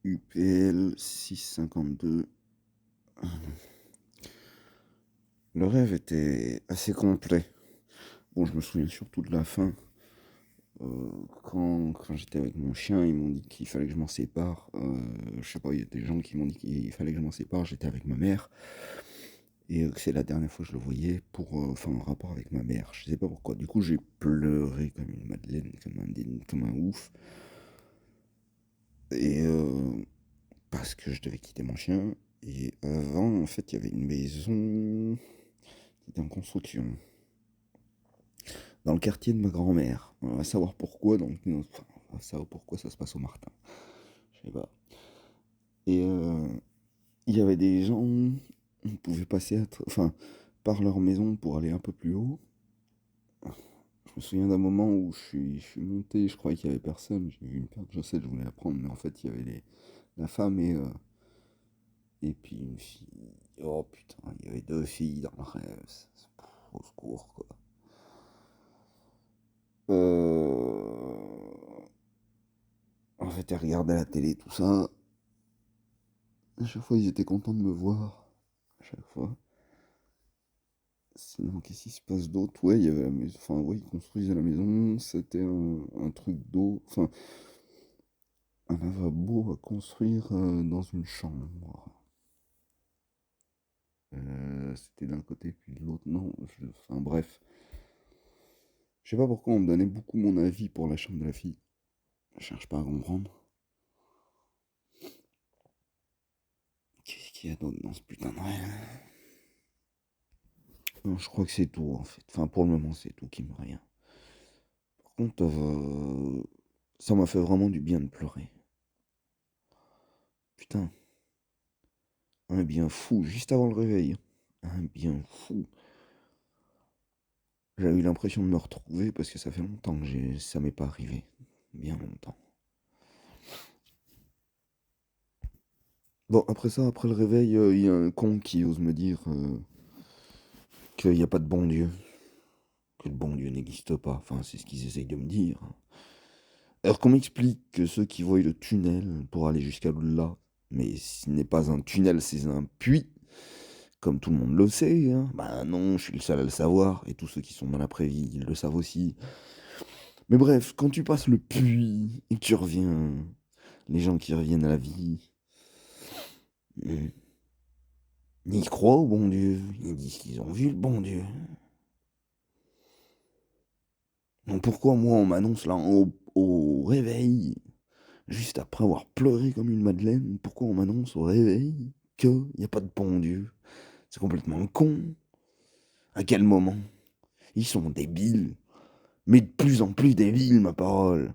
UPL 652. Le rêve était assez complet. Bon, je me souviens surtout de la fin. Quand j'étais avec mon chien, ils m'ont dit qu'il fallait que je m'en sépare. Je sais pas, il y a des gens qui m'ont dit qu'il fallait que je m'en sépare. J'étais avec ma mère. Et que c'est la dernière fois que je le voyais pour, enfin, en rapport avec ma mère. Je sais pas pourquoi. Du coup, j'ai pleuré comme une madeleine, comme un ouf. Et parce que je devais quitter mon chien. Et avant, en fait, il y avait une maison qui était en construction dans le quartier de ma grand-mère. On va savoir pourquoi, donc, enfin, on va savoir pourquoi ça se passe au Martin. Je sais pas. Et il y avait des gens, on pouvait passer enfin, par leur maison pour aller un peu plus haut. Je me souviens d'un moment où je suis monté, je croyais qu'il y avait personne. J'ai vu une paire de chaussettes, je voulais la prendre, mais en fait, il y avait la femme et puis une fille. Oh putain, il y avait deux filles dans le rêve. Au secours, quoi. En fait, elles regardaient la télé, tout ça. À chaque fois, ils étaient contents de me voir. À chaque fois. Sinon, qu'est-ce qui se passe d'autre? Ouais, il y avait la maison. Enfin, ouais, ils construisaient la maison. C'était un truc d'eau. Enfin, un lavabo à construire dans une chambre. C'était d'un côté, puis de l'autre. Non, enfin, bref. Je sais pas pourquoi on me donnait beaucoup mon avis pour la chambre de la fille. Je cherche pas à comprendre. Qu'est-ce qu'il y a d'autre dans ce putain de rêve? Non, je crois que c'est tout, en fait. Enfin, pour le moment, c'est tout qui me revient. Par contre, ça m'a fait vraiment du bien de pleurer. Putain, un bien fou, juste avant le réveil. Un bien fou. J'avais eu l'impression de me retrouver parce que ça fait longtemps que ça m'est pas arrivé. Bien longtemps. Bon, après ça, après le réveil, il y a un con qui ose me dire qu'il n'y a pas de bon Dieu. Que le bon Dieu n'existe pas. Enfin, c'est ce qu'ils essayent de me dire. Alors qu'on m'explique que ceux qui voient le tunnel pour aller jusqu'à là, mais ce n'est pas un tunnel, c'est un puits, comme tout le monde le sait, hein. Bah non, je suis le seul à le savoir, et tous ceux qui sont dans l'après-vie, ils le savent aussi. Mais bref, quand tu passes le puits et que tu reviens, les gens qui reviennent à la vie, euh, ils croient au bon Dieu, ils disent qu'ils ont vu le bon Dieu. Donc pourquoi moi on m'annonce là au réveil, juste après avoir pleuré comme une madeleine, pourquoi on m'annonce au réveil qu'il n'y a pas de bon Dieu? C'est complètement con. À quel moment? Ils sont débiles. Mais de plus en plus débiles, ma parole.